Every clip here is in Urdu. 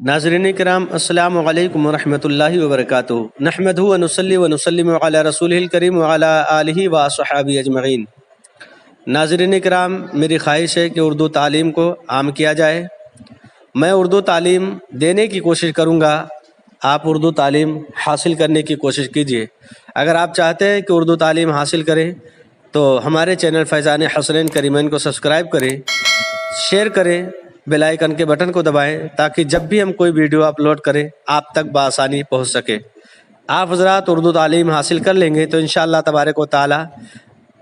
ناظرین کرام السلام علیکم ورحمۃ اللہ وبرکاتہ نحمدہ ونصلی ونسلم علی رسولہ الکریم وعلی آلہ وصحبہ اجمعین۔ ناظرین کرام، میری خواہش ہے کہ اردو تعلیم کو عام کیا جائے۔ میں اردو تعلیم دینے کی کوشش کروں گا، آپ اردو تعلیم حاصل کرنے کی کوشش کیجیے۔ اگر آپ چاہتے ہیں کہ اردو تعلیم حاصل کریں تو ہمارے چینل فیضان حسنین کریمین کو سبسکرائب کریں، شیئر کریں، بیل آئیکن کے بٹن کو دبائیں تاکہ جب بھی ہم کوئی ویڈیو اپلوڈ کریں آپ تک بآسانی پہنچ سکے۔ آپ حضرات اردو تعلیم حاصل کر لیں گے تو انشاءاللہ تبارک و تعالی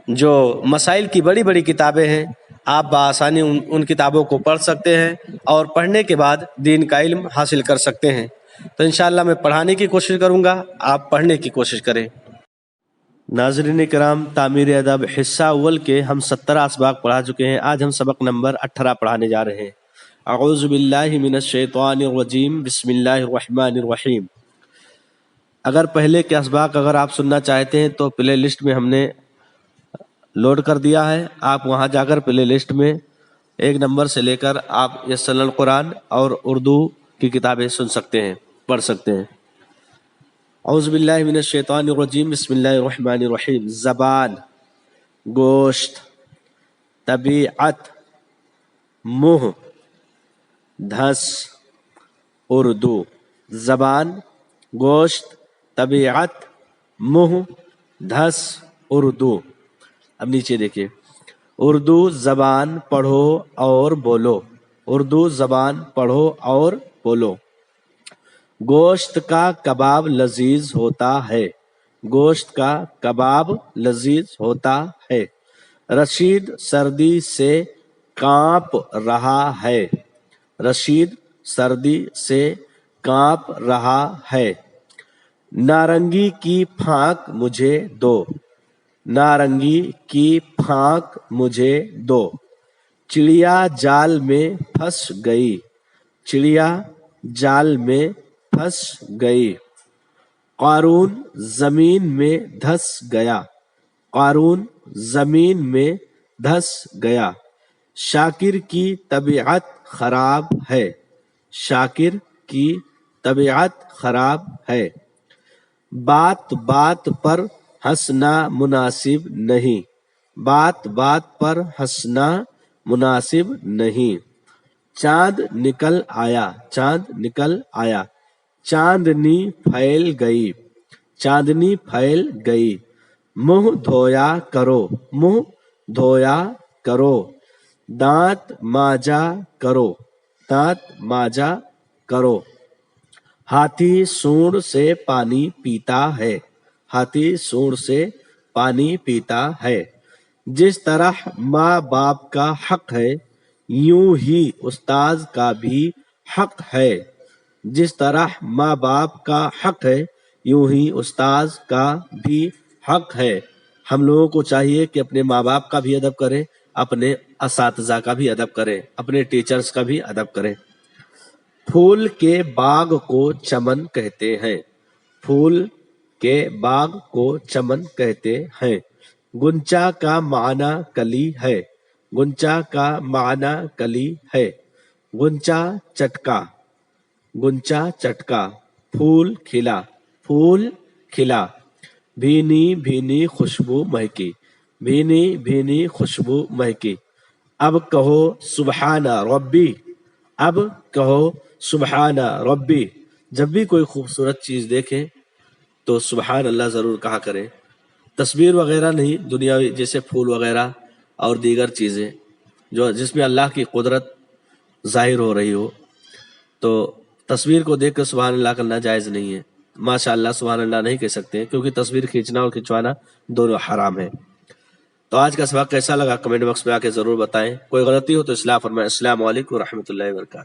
جو مسائل کی بڑی بڑی کتابیں ہیں آپ بآسانی ان کتابوں کو پڑھ سکتے ہیں اور پڑھنے کے بعد دین کا علم حاصل کر سکتے ہیں۔ تو انشاءاللہ میں پڑھانے کی کوشش کروں گا، آپ پڑھنے کی کوشش کریں۔ ناظرین کرام، تعمیر ادب حصہ اول کے ہم 17 اسباق پڑھا چکے ہیں۔ آج ہم سبق نمبر 18 پڑھانے جا رہے ہیں۔ اعوذ باللہ من الشیطان الرجیم، بسم اللہ الرحمن الرحیم۔ اگر پہلے کے اسباق آپ سننا چاہتے ہیں تو پلے لسٹ میں ہم نے لوڈ کر دیا ہے، آپ وہاں جا کر پلے لسٹ میں 1 نمبر سے لے کر آپ یسر القرآن اور اردو کی کتابیں سن سکتے ہیں، پڑھ سکتے ہیں۔ اعوذ باللہ من الشیطان الرجیم، بسم اللہ الرحمن الرحیم۔ زبان، گوشت، طبیعت، منہ، دھس، اردو۔ زبان، گوشت، طبیعت، منہ، دھس، اردو۔ اب نیچے دیکھیے، اردو زبان پڑھو اور بولو۔ اردو زبان پڑھو اور بولو۔ گوشت کا کباب لذیذ ہوتا ہے۔ گوشت کا کباب لذیذ ہوتا ہے۔ رشید سردی سے کانپ رہا ہے۔ رشید سردی سے کانپ رہا ہے۔ نارنگی کی پھانک مجھے دو۔ نارنگی کی پھانک مجھے دو۔ چڑیا جال میں پھنس گئی۔ چڑیا جال میں پھنس گئی۔ قارون زمین میں دھس گیا۔ قارون زمین میں دھس گیا۔ شاکر کی طبیعت خراب ہے۔ شاکر کی طبیعت خراب ہے۔ بات بات پر ہنسنا مناسب نہیں۔ بات بات پر ہنسنا مناسب نہیں۔ چاند نکل آیا۔ چاند نکل آیا۔ چاندنی پھیل گئی۔ چاندنی پھیل گئی۔ منہ دھویا کرو۔ منہ دھویا کرو۔ دانت مانجا کرو۔ دانت مانجا کرو۔ ہاتھی سونڈ سے پانی پیتا ہے۔ ہاتھی سونڈ سے پانی پیتا ہے۔ جس طرح ماں باپ کا حق ہے یوں ہی استاذ کا بھی حق ہے۔ جس طرح ماں باپ کا حق ہے یوں ہی استاذ کا بھی حق ہے۔ ہم لوگوں کو چاہیے کہ اپنے ماں باپ کا بھی ادب کریں، اپنے اساتذہ کا بھی ادب کریں، اپنے ٹیچرز کا بھی ادب کریں۔ پھول کے باغ کو چمن کہتے ہیں۔ پھول کے باغ کو چمن کہتے ہیں۔ گنچا کا معنی کلی ہے۔ گنچا کا معنی کلی ہے۔ گنچا چٹکا۔ گنچا چٹکا۔ پھول کھلا۔ پھول کھلا۔ بھینی بھینی خوشبو مہکی۔ بھینی بھینی خوشبو مہکی۔ اب کہو سبحان ربی۔ اب کہو سبحان ربی۔ جب بھی کوئی خوبصورت چیز دیکھیں تو سبحان اللہ ضرور کہا کریں۔ تصویر وغیرہ نہیں، دنیاوی جیسے پھول وغیرہ اور دیگر چیزیں جس میں اللہ کی قدرت ظاہر ہو رہی ہو تو تصویر کو دیکھ کر سبحان اللہ کرنا جائز نہیں ہے۔ ماشاء اللہ سبحان اللہ نہیں کہہ سکتے کیونکہ تصویر کھینچنا اور کھنچوانا دونوں حرام ہے۔ تو آج کا سبق کیسا لگا کمنٹ باکس میں آ کے ضرور بتائیں۔ کوئی غلطی ہو تو اصلاح فرمائیں۔ السلام علیکم ورحمۃ اللہ وبرکاتہ۔